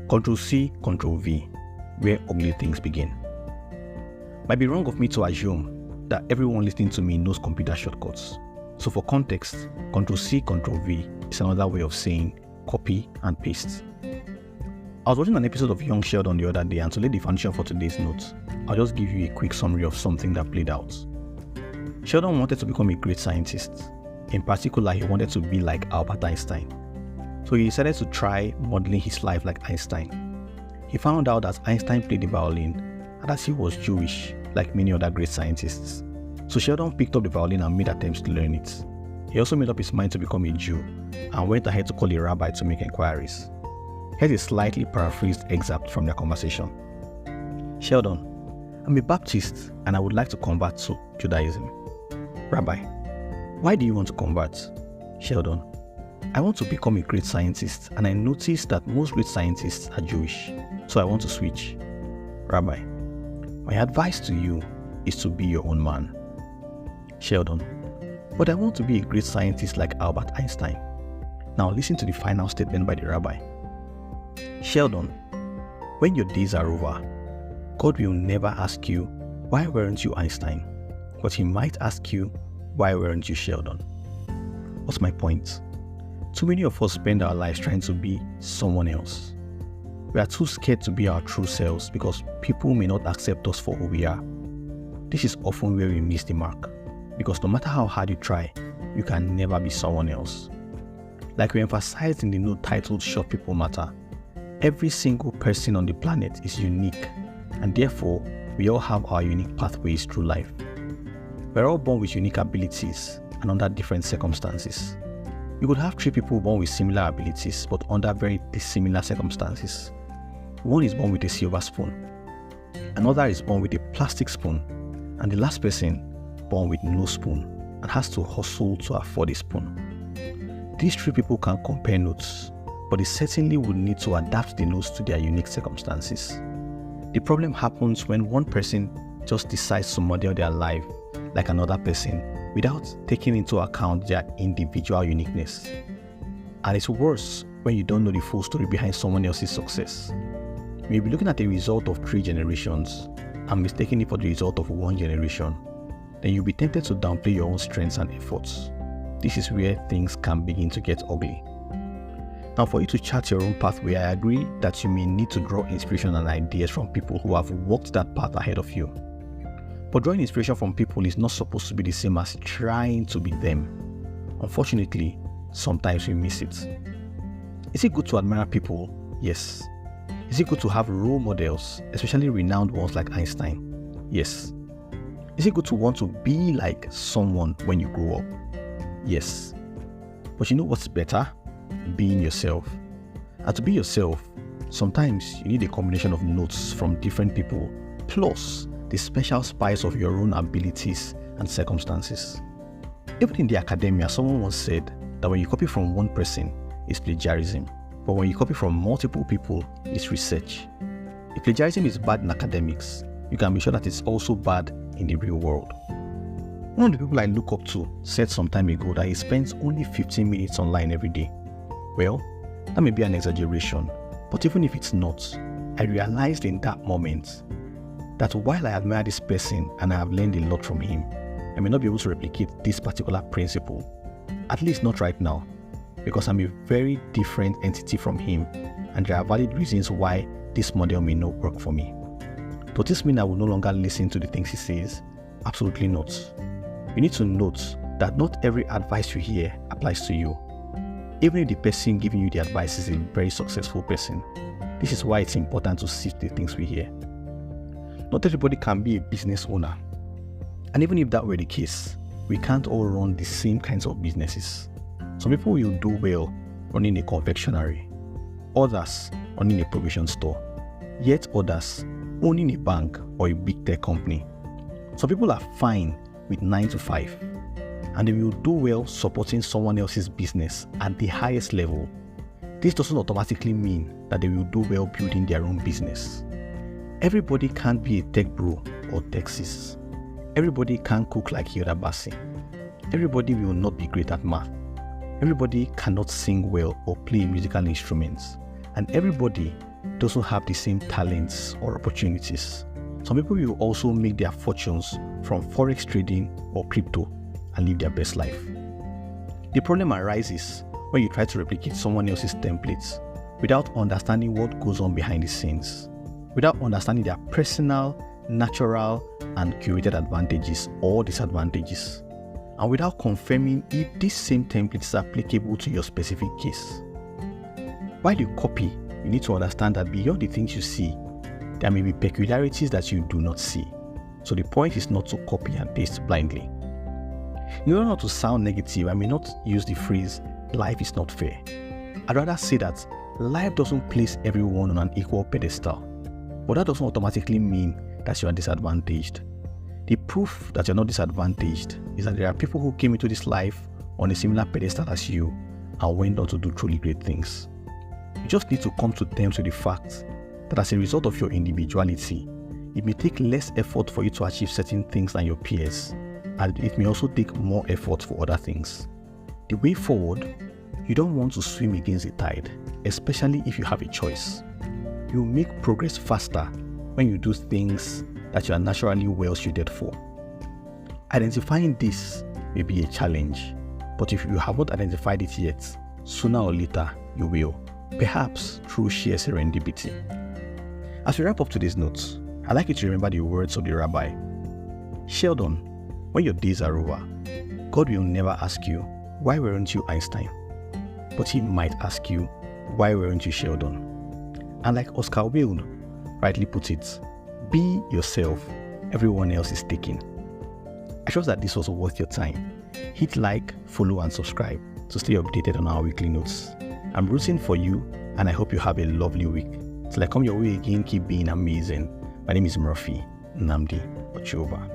Ctrl C, Ctrl V, where ugly things begin. Might be wrong of me to assume that everyone listening to me knows computer shortcuts. So for context, Ctrl C, Ctrl V is another way of saying copy and paste. I was watching an episode of Young Sheldon the other day, and to lay the foundation for today's notes, I'll just give you a quick summary of something that played out. Sheldon wanted to become a great scientist. In particular, he wanted to be like Albert Einstein. So he decided to try modeling his life like Einstein. He found out that Einstein played the violin and that he was Jewish, like many other great scientists. So Sheldon picked up the violin and made attempts to learn it. He also made up his mind to become a Jew and went ahead to call a rabbi to make inquiries. Here's a slightly paraphrased excerpt from their conversation. Sheldon, I'm a Baptist and I would like to convert to Judaism. Rabbi, why do you want to convert? Sheldon, I want to become a great scientist and I noticed that most great scientists are Jewish, so I want to switch. Rabbi, my advice to you is to be your own man. Sheldon, but I want to be a great scientist like Albert Einstein. Now listen to the final statement by the rabbi. Sheldon, when your days are over, God will never ask you, why weren't you Einstein? But he might ask you, why weren't you Sheldon? What's my point? Too many of us spend our lives trying to be someone else. We are too scared to be our true selves because people may not accept us for who we are. This is often where we miss the mark, because no matter how hard you try, you can never be someone else. Like we emphasized in the note titled Short People Matter, every single person on the planet is unique, and therefore we all have our unique pathways through life. We're all born with unique abilities and under different circumstances. You could have three people born with similar abilities but under very dissimilar circumstances. One is born with a silver spoon, another is born with a plastic spoon, and the last person born with no spoon and has to hustle to afford a spoon. These three people can compare notes, but they certainly would need to adapt the notes to their unique circumstances. The problem happens when one person just decides to model their life like another person without taking into account their individual uniqueness. And it's worse when you don't know the full story behind someone else's success. You may be looking at the result of 3 generations and mistaking it for the result of 1 generation. Then you'll be tempted to downplay your own strengths and efforts. This is where things can begin to get ugly. Now, for you to chart your own pathway, I agree that you may need to draw inspiration and ideas from people who have walked that path ahead of you. But drawing inspiration from people is not supposed to be the same as trying to be them. Unfortunately, sometimes we miss it. Is it good to admire people? Yes. Is it good to have role models, especially renowned ones like Einstein? Yes. Is it good to want to be like someone when you grow up? Yes. But you know what's better? Being yourself. And to be yourself, sometimes you need a combination of notes from different people, plus the special spice of your own abilities and circumstances. Even in the academia, someone once said that when you copy from one person, it's plagiarism, but when you copy from multiple people, it's research. If plagiarism is bad in academics, you can be sure that it's also bad in the real world. One of the people I look up to said some time ago that he spends only 15 minutes online every day. Well, that may be an exaggeration, but even if it's not, I realized in that moment that while I admire this person and I have learned a lot from him, I may not be able to replicate this particular principle, at least not right now, because I'm a very different entity from him and there are valid reasons why this model may not work for me. Does this mean I will no longer listen to the things he says? Absolutely not. You need to note that not every advice you hear applies to you. Even if the person giving you the advice is a very successful person, this is why it's important to sift the things we hear. Not everybody can be a business owner. And even if that were the case, we can't all run the same kinds of businesses. Some people will do well running a confectionery, others running a provision store, yet others owning a bank or a big tech company. Some people are fine with 9 to 5, and they will do well supporting someone else's business at the highest level. This doesn't automatically mean that they will do well building their own business. Everybody can't be a tech bro or Texas. Everybody can't cook like Hilda Bassi. Everybody will not be great at math. Everybody cannot sing well or play musical instruments. And everybody doesn't have the same talents or opportunities. Some people will also make their fortunes from forex trading or crypto and live their best life. The problem arises when you try to replicate someone else's templates without understanding what goes on behind the scenes, without understanding their personal, natural, and curated advantages or disadvantages, and without confirming if this same template is applicable to your specific case. While you copy, you need to understand that beyond the things you see, there may be peculiarities that you do not see. So the point is not to copy and paste blindly. In order not to sound negative, I may not use the phrase, life is not fair. I'd rather say that life doesn't place everyone on an equal pedestal, but that doesn't automatically mean that you are disadvantaged. The proof that you're not disadvantaged is that there are people who came into this life on a similar pedestal as you and went on to do truly great things. You just need to come to terms with the fact that as a result of your individuality, it may take less effort for you to achieve certain things than your peers, and it may also take more effort for other things. The way forward, you don't want to swim against the tide, especially if you have a choice. You will make progress faster when you do things that you are naturally well suited for. Identifying this may be a challenge, but if you have not identified it yet, sooner or later you will, perhaps through sheer serendipity. As we wrap up today's notes, I'd like you to remember the words of the rabbi. Sheldon, when your days are over, God will never ask you, why weren't you Einstein? But he might ask you, why weren't you Sheldon? And like Oscar Wilde rightly put it, be yourself, everyone else is taken. I trust that this was worth your time. Hit like, follow and subscribe to stay updated on our weekly notes. I'm rooting for you and I hope you have a lovely week. Till I come your way again, keep being amazing. My name is Murphy Nnamdi Ochoba.